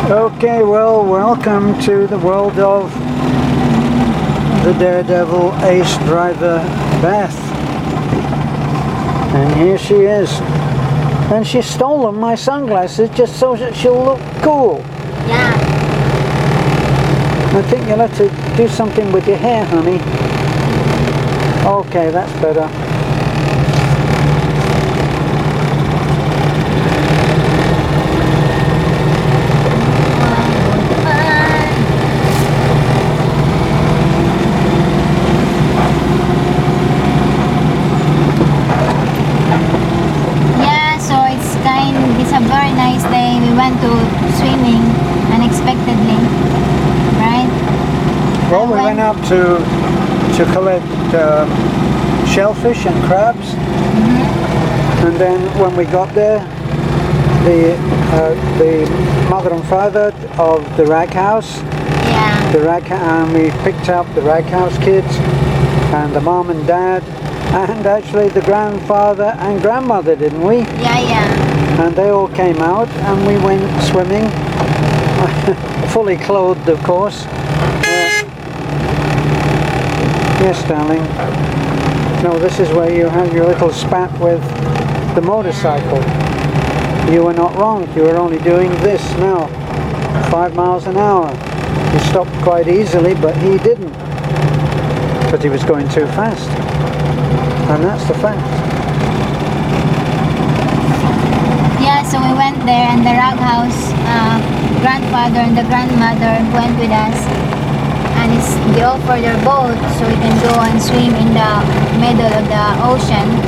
Okay, well, welcome to the world of the daredevil ace driver Beth. And here she is. And she's stolen my sunglasses just so that she'll look cool. Yeah. I think you'll have to do something with your hair, honey. Okay, that's better. It's a very nice day. We went to swimming unexpectedly, right? Well, we went up to collect shellfish and crabs, and then when we got there, the mother and father of the rag house, and we picked up the rag house kids and the mom and dad, and actually the grandfather and grandmother, didn't we? Yeah. And they all came out and we went swimming, fully clothed of course. Yes, darling. No, this is where you have your little spat with the motorcycle. You were not wrong, you were only doing this now, 5 miles an hour. He stopped quite easily, but he didn't, because he was going too fast. And that's the fact. Yeah, so we went there and the rag house grandfather and the grandmother went with us, and they offered their boat so we can go and swim in the middle of the ocean,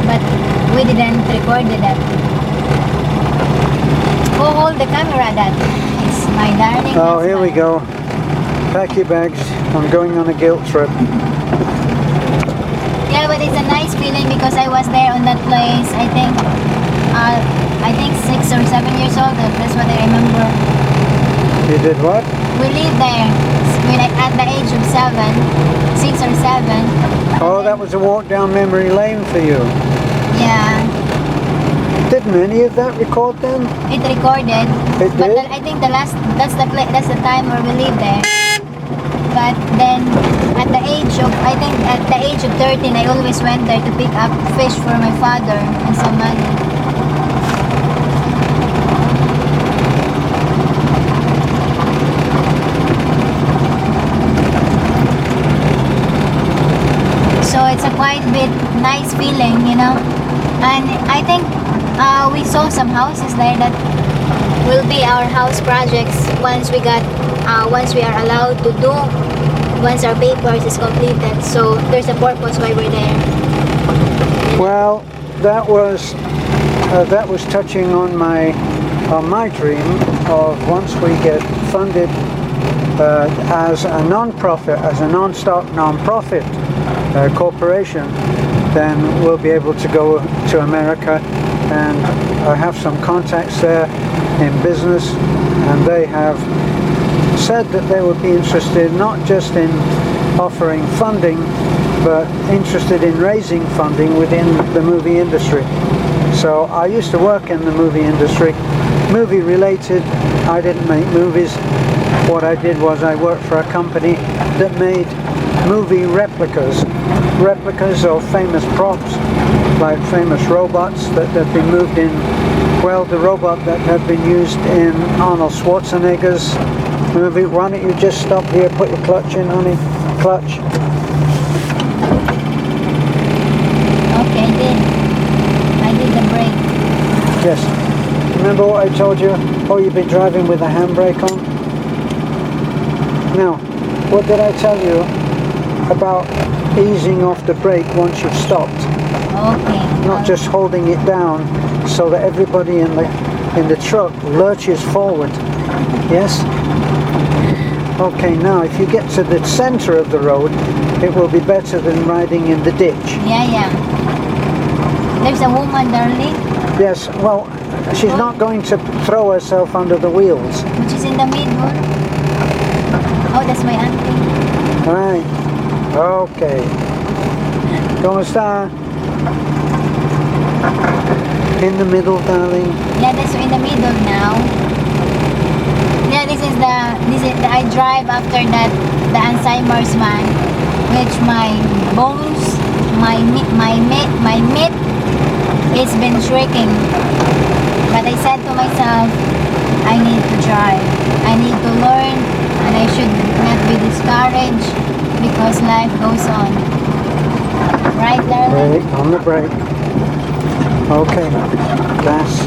but we didn't record that. Who hold the camera? That is my darling. Oh, here we go. Pack your bags. I'm going on a guilt trip. Yeah, but it's a nice feeling because I was there on that place. I think 6 or 7 years old. That's what I remember. You did what? We lived there at the age of 6 or 7. Oh, that was a walk down memory lane for you. Yeah. Didn't any of that record then? It recorded. It did? But I think that's the time where we lived there. But then at the age of 13, I always went there to pick up fish for my father and some money. So it's a quite bit nice feeling, you know. And I think we saw some houses there that will be our house projects once we are allowed to do, once our papers is completed. So there's a purpose why we're there. Well, that was touching on my dream of once we get funded as a non-profit, as a non-stock non-profit corporation, then we'll be able to go to America, and I have some contacts there in business, and they have said that they would be interested not just in offering funding, but interested in raising funding within the movie industry. So I used to work in the movie industry, movie related. I didn't make movies. What I did was I worked for a company that made movie replicas of famous props, like famous robots that have been moved in. Well, the robot that had been used in Arnold Schwarzenegger's movie. Why don't you just stop here, put your clutch in, honey. Clutch. Okay, I did the brake. Yes. Remember what I told you? Oh, you've been driving with the handbrake on? Now, what did I tell you about easing off the brake once you've stopped? Okay. Not just holding it down so that everybody in the truck lurches forward. Yes? Okay, now if you get to the center of the road, it will be better than riding in the ditch. Yeah. There's a woman, darling. Yes, well, she's not going to throw herself under the wheels. Which is in the middle. Oh, that's my auntie. Right. Okay. ¿Cómo está? In the middle, darling. Yeah, that's in the middle now. Yeah, this is the I drive after that the Alzheimer's man, which my bones, my meat it's been shrinking. But I said to myself, I need to drive. I need to learn, and I should not be discouraged because life goes on. Right, darling? Brake, on the brake. Okay, gas.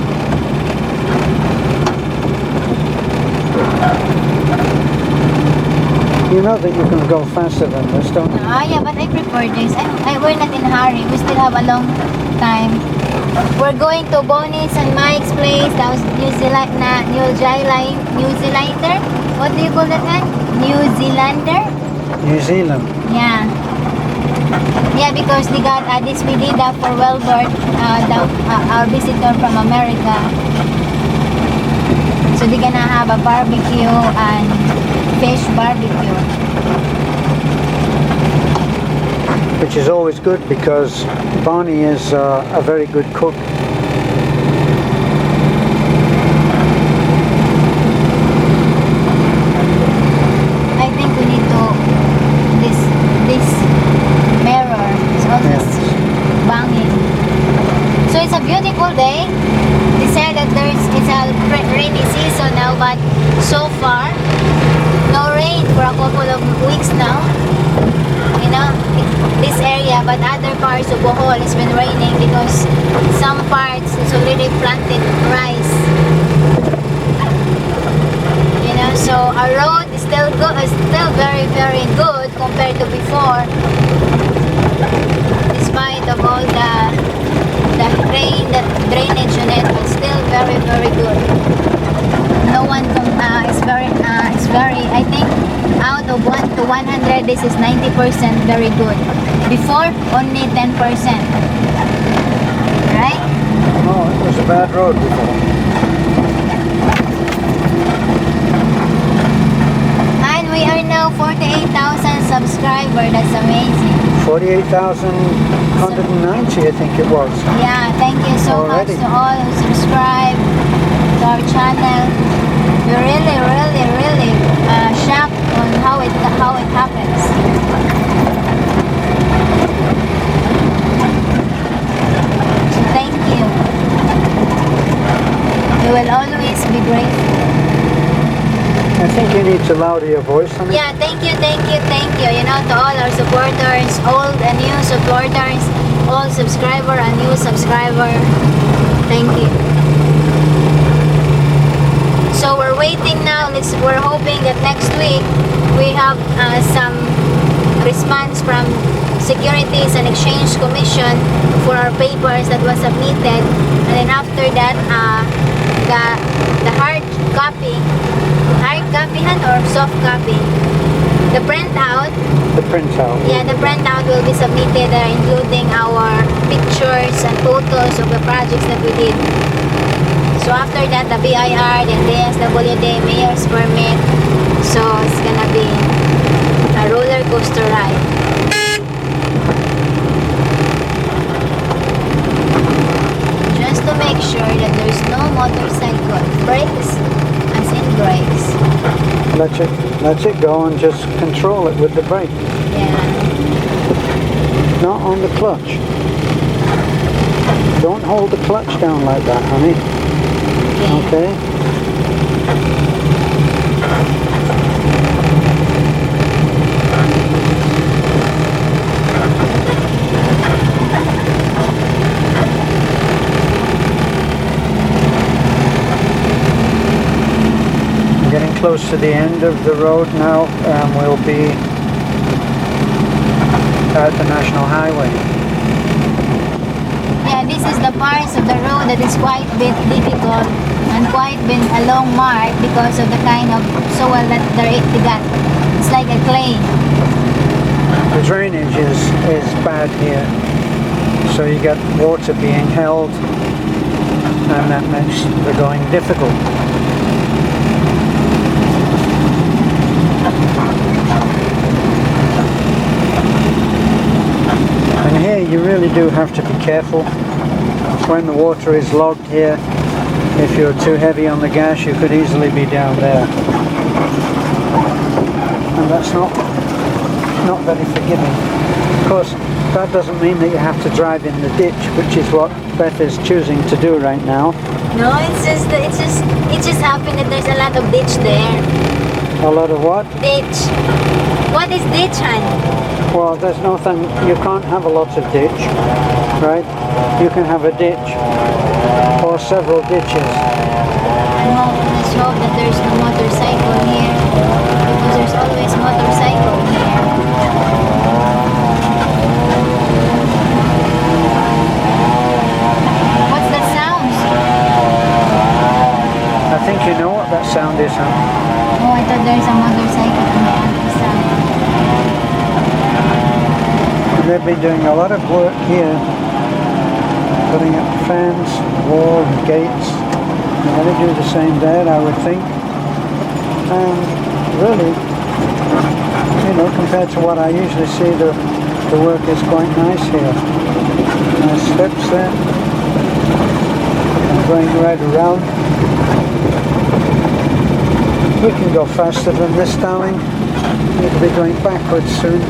You know that you can go faster than this, don't you? Yeah, but I prefer this. We're not in a hurry. We still have a long time. We're going to Bonnie's and Mike's place. That was New Zealander. What do you call that one? New Zealander? New Zealand. Yeah. Yeah, because we got this. We did that for Welbert, our visitor from America. So they're gonna have a barbecue and fish barbecue. Which is always good because Barney is a very good cook. I think we need to this mirror is always banging. So it's a beautiful day. They said that it's a rainy season now, but so far no rain for a couple of weeks now. You know, this area, but other parts of Bohol has been raining because some parts it's already planted rice. You know, so our road is still good, is still very good compared to before, despite of all the rain, the drainage on it, but still very good. No one is very, I think out of 1 to 100 this is 90% very good. Before only 10%. Right? Oh, it was a bad road before. And we are now 48,000 subscribers. That's amazing. 48,190 I think it was. Yeah, thank you so Already. much to all who subscribe to our channel. We're really shocked on how it happens. So thank you. We will always be grateful. I think you need to louder your voice on it. Yeah, thank you. You know, to all our supporters, old and new supporters, old subscriber and new subscriber. Thank you. So we're waiting now. We're hoping that next week we have some response from Securities and Exchange Commission for our papers that was submitted, and then after that the hard copy or soft copy, the printout. The printout. Yeah, the printout will be submitted, including our pictures and photos of the projects that we did. So after that, the BIR, then the SWD, Mayor's Permit. So it's gonna be a roller coaster ride. Just to make sure that there's no motorcycle brakes, as in brakes. Let it go and just control it with the brake. Yeah. Not on the clutch. Don't hold the clutch down like that, honey. Okay. We're getting close to the end of the road now. We'll be at the National Highway. Yeah, this is the parts of the road that is quite bit difficult and quite been a long mark because of the kind of soil that they got. It's like a clay. The drainage is bad here, so you get water being held, and that makes the going difficult. And here you really do have to be careful when the water is logged here. If you're too heavy on the gas, you could easily be down there. And that's not very forgiving. Of course, that doesn't mean that you have to drive in the ditch, which is what Beth is choosing to do right now. No, it just happened that there's a lot of ditch there. A lot of what? Ditch. What is ditch, hon? Well, there's nothing, you can't have a lot of ditch, right? You can have a ditch or several ditches. Let's hope that there's no motorcycle here, because there's always motorcycle here. What's that sound? I think you know what that sound is, huh? Oh, I thought there's a motorcycle on the other side. They've been doing a lot of work here, putting up fence, wall and gates. They're going to do the same there, I would think. And really, you know, compared to what I usually see, the work is quite nice here. Nice steps there. I'm going right around. We can go faster than this, darling. We'll be going backwards soon.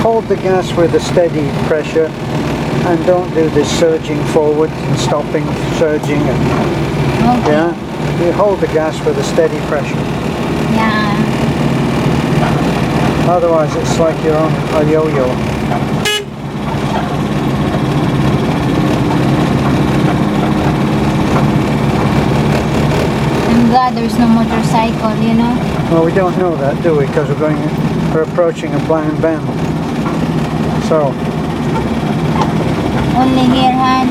Hold the gas with a steady pressure and don't do this surging forward and stopping, surging. Okay. Yeah, you hold the gas with a steady pressure. Yeah. Otherwise it's like you're on a yo-yo. I'm glad there's no motorcycle, you know. Well, we don't know that, do we? Because we're approaching a blind bend. So, Only here, hon.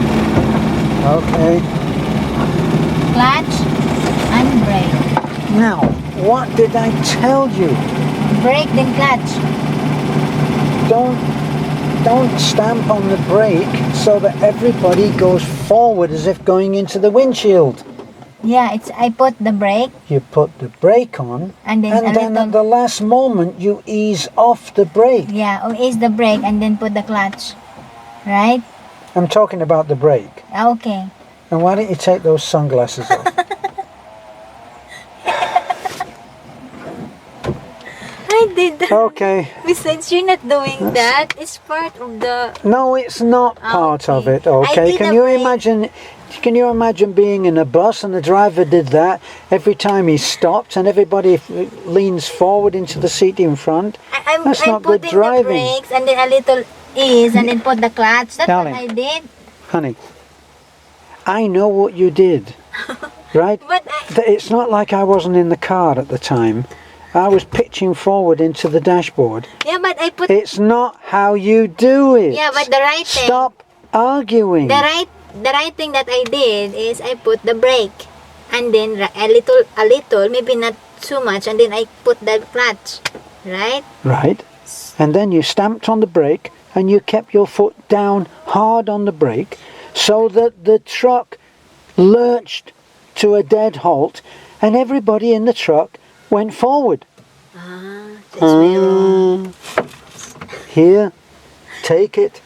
okay. Clutch and brake. Now, what did I tell you? Brake then clutch. Don't stamp on the brake so that everybody goes forward as if going into the windshield. Yeah, I put the brake You put the brake on, and then and then at the last moment you ease off the brake. yeah, ease the brake and then put the clutch. Right? I'm talking about the brake. Okay. And why don't you take those sunglasses off? I did that. Okay. Besides, you're not doing that. It's part of the... No, it's not part of Okay. it. Okay. did Can a you brake. imagine? Can you imagine being in a bus and the driver did that every time he stopped and everybody leans forward into the seat in front? That's I'm not good putting driving. the brakes and then a little ease and then put the clutch. That's Darling. what I did. Honey, I know what you did, right? But It's not like I wasn't in the car at the time. I was pitching forward into the dashboard. yeah, but I put It's not how you do it. yeah, but the right thing. Stop arguing. The right thing that I did is I put the brake and then a little, maybe not too much, and then I put the clutch, right? Right. And then you stamped on the brake and you kept your foot down hard on the brake so that the truck lurched to a dead halt and everybody in the truck went forward. That's way wrong. Here, take it.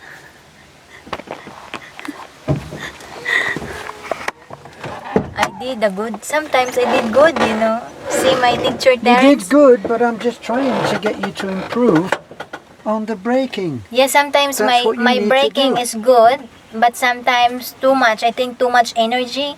I did a good. Sometimes I did good, you know. See my teacher You Terrence? did good, but I'm just trying to get you to improve on the braking. Yeah, sometimes That's what you my need to braking do. is good, but sometimes too much. I think too much energy.